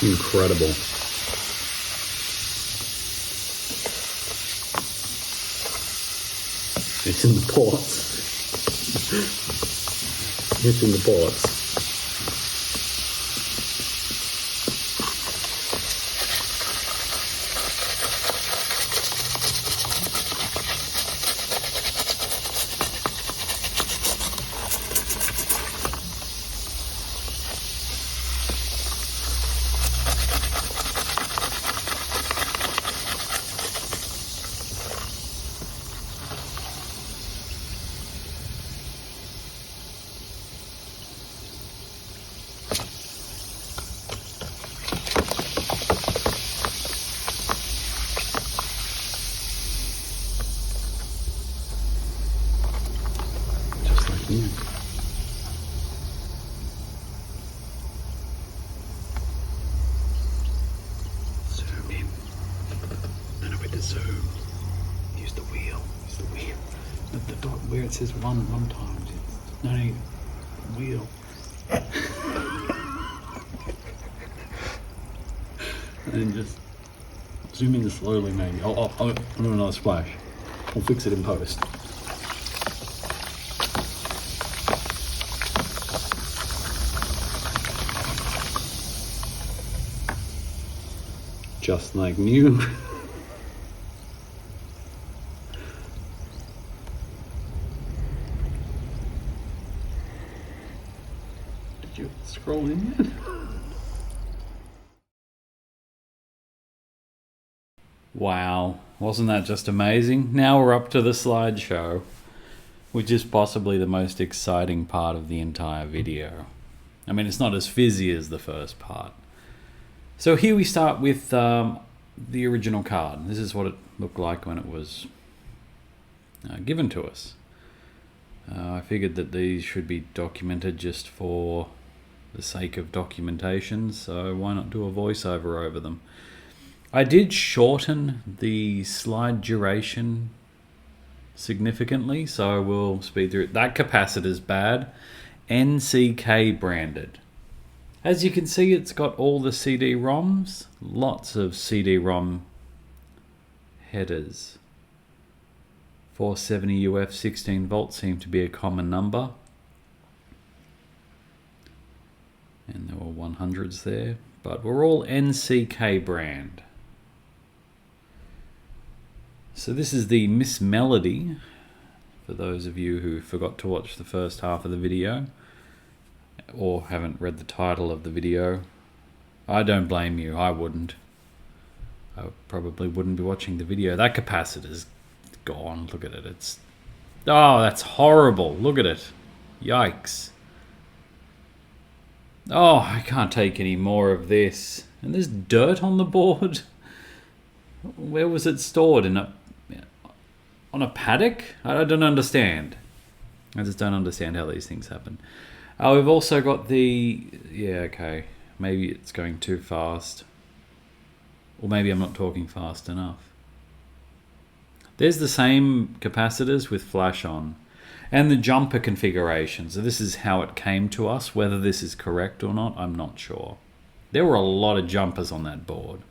Incredible. It's in the ports. It's in the ports. Yeah. Zoom in. No, with the zoom. Use the wheel. Use the wheel. The dot where it says one times. No, wheel. And then just zoom in slowly, maybe. I'll do another splash. I'll fix it in post. Just like new. Did you scroll in yet? Wow, wasn't that just amazing? Now we're up to the slideshow, which is possibly the most exciting part of the entire video. I mean, it's not as fizzy as the first part. So here we start with the original card. This is what it looked like when it was given to us. I figured that these should be documented just for the sake of documentation, so why not do a voiceover over them? I did shorten the slide duration significantly, so I will speed through it. That capacitor's bad. NCK branded. As you can see, it's got all the CD-ROMs, lots of CD-ROM headers. 470 UF 16 volts seem to be a common number. And there were 100s there, but we're all NCK brand. So this is the Miss Melody, for those of you who forgot to watch the first half of the video, or haven't read the title of the video. I don't blame you, I wouldn't. I probably wouldn't be watching the video. That capacitor's gone, look at it. Oh, that's horrible, look at it. Yikes. Oh, I can't take any more of this. And there's dirt on the board. Where was it stored? On a paddock? I don't understand. I just don't understand how these things happen. We've also got the... Yeah, okay. Maybe it's going too fast. Or maybe I'm not talking fast enough. There's the same capacitors with flash on. And the jumper configuration. So this is how it came to us. Whether this is correct or not, I'm not sure. There were a lot of jumpers on that board,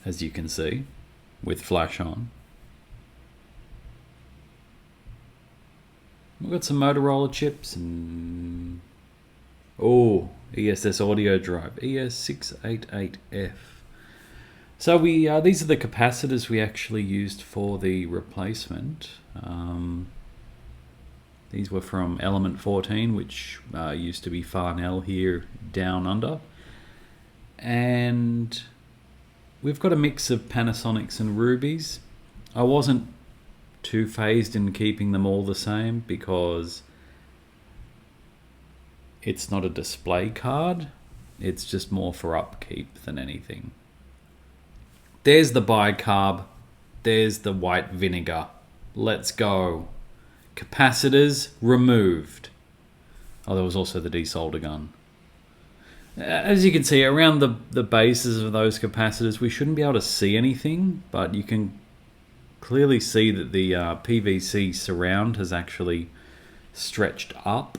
as you can see, with flash on. We've got some Motorola chips and... Oh, ESS AudioDrive, ES688F. So these are the capacitors we actually used for the replacement. These were from Element 14, which used to be Farnell here down under. And we've got a mix of Panasonics and Rubies. I wasn't too phased in keeping them all the same because it's not a display card. It's just more for upkeep than anything. There's the bicarb. There's the white vinegar. Let's go. Capacitors removed. Oh, there was also the desolder gun. As you can see, around the bases of those capacitors, we shouldn't be able to see anything, but you can clearly see that the PVC surround has actually stretched up,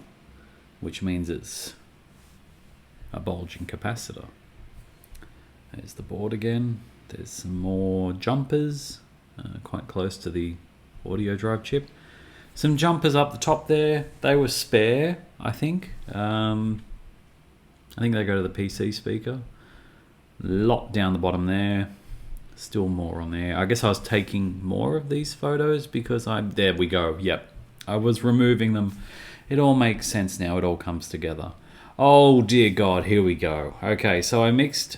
which means it's a bulging capacitor. There's the board again. There's some more jumpers, quite close to the AudioDrive chip. Some jumpers up the top there. They were spare, I think. I think they go to the PC speaker. Lot down the bottom there. Still more on there. I guess I was taking more of these photos because there we go. Yep. I was removing them. It all makes sense now. It all comes together. Oh dear God, here we go. Okay, so I mixed.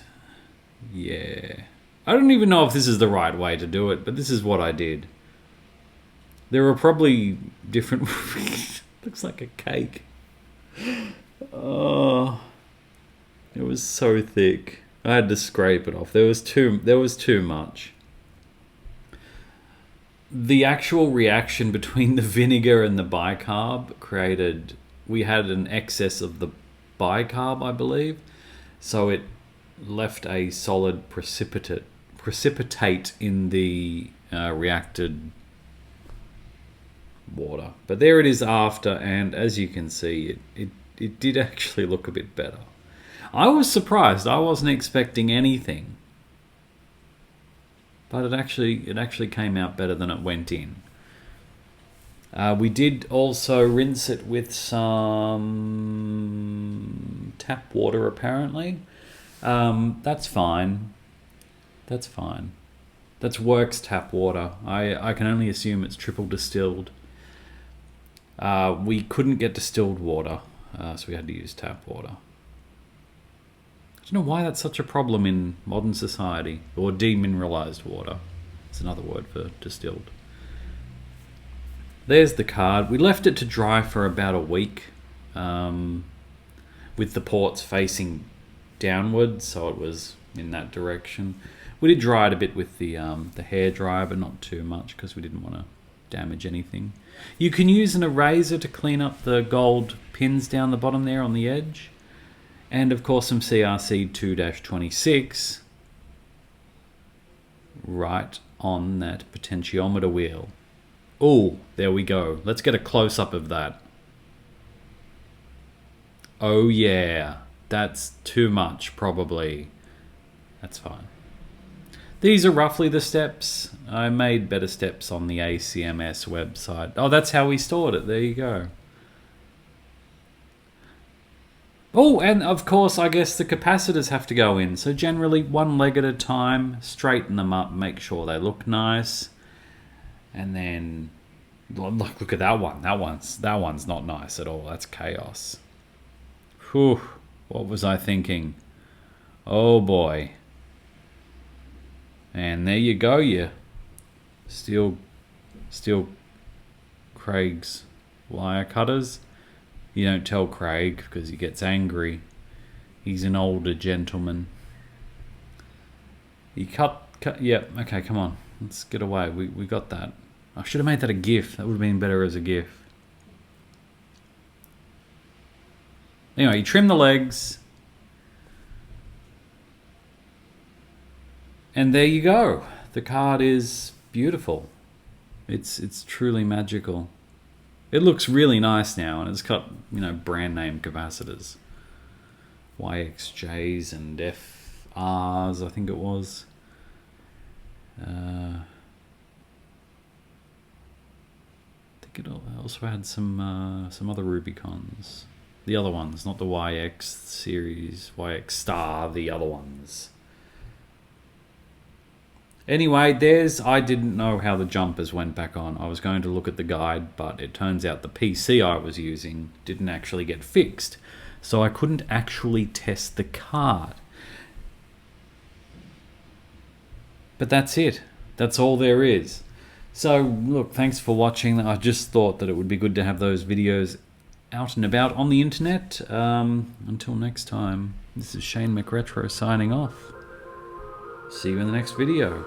Yeah. I don't even know if this is the right way to do it, but this is what I did. There are probably different. Looks like a cake. Oh, it was so thick. I had to scrape it off. There was too much. The actual reaction between the vinegar and the bicarb created. We had an excess of the bicarb, I believe, so it left a solid precipitate in the reacted water. But there it is after, and as you can see, it did actually look a bit better. I was surprised. I wasn't expecting anything, but it actually came out better than it went in. We did also rinse it with some tap water, apparently. That's fine. That's fine. That's Works tap water. I can only assume it's triple distilled. We couldn't get distilled water, so we had to use tap water. I don't know why that's such a problem in modern society. Or demineralized water. It's another word for distilled. There's the card. We left it to dry for about a week, with the ports facing downwards, so it was in that direction. We did dry it a bit with the hair dryer, but not too much because we didn't want to damage anything. You can use an eraser to clean up the gold pins down the bottom there on the edge. And of course some CRC 2-26 right on that potentiometer wheel. Oh, there we go. Let's get a close-up of that. Oh yeah, that's too much probably. That's fine. These are roughly the steps. I made better steps on the ACMS website. Oh, that's how we stored it. There you go. Oh, and of course, I guess the capacitors have to go in. So generally, one leg at a time, straighten them up, make sure they look nice. And then, look at that one. That one's not nice at all. That's chaos. Whew, what was I thinking? Oh boy. And there you go, you steal Craig's wire cutters. You don't tell Craig because he gets angry. He's an older gentleman. You cut, yeah, okay, come on. Let's get away. We got that. I should have made that a GIF. That would have been better as a GIF. Anyway, you trim the legs. And there you go. The card is beautiful. It's truly magical. It looks really nice now, and it's got, you know, brand name capacitors. YXJs and FRs, I think it was. I think it also had some other Rubicons. The other ones, not the YX series, YX Star, the other ones. Anyway, I didn't know how the jumpers went back on. I was going to look at the guide, but it turns out the PC I was using didn't actually get fixed. So I couldn't actually test the card. But that's it. That's all there is. So, look, thanks for watching. I just thought that it would be good to have those videos out and about on the internet. Until next time, this is Shane McRetro signing off. See you in the next video.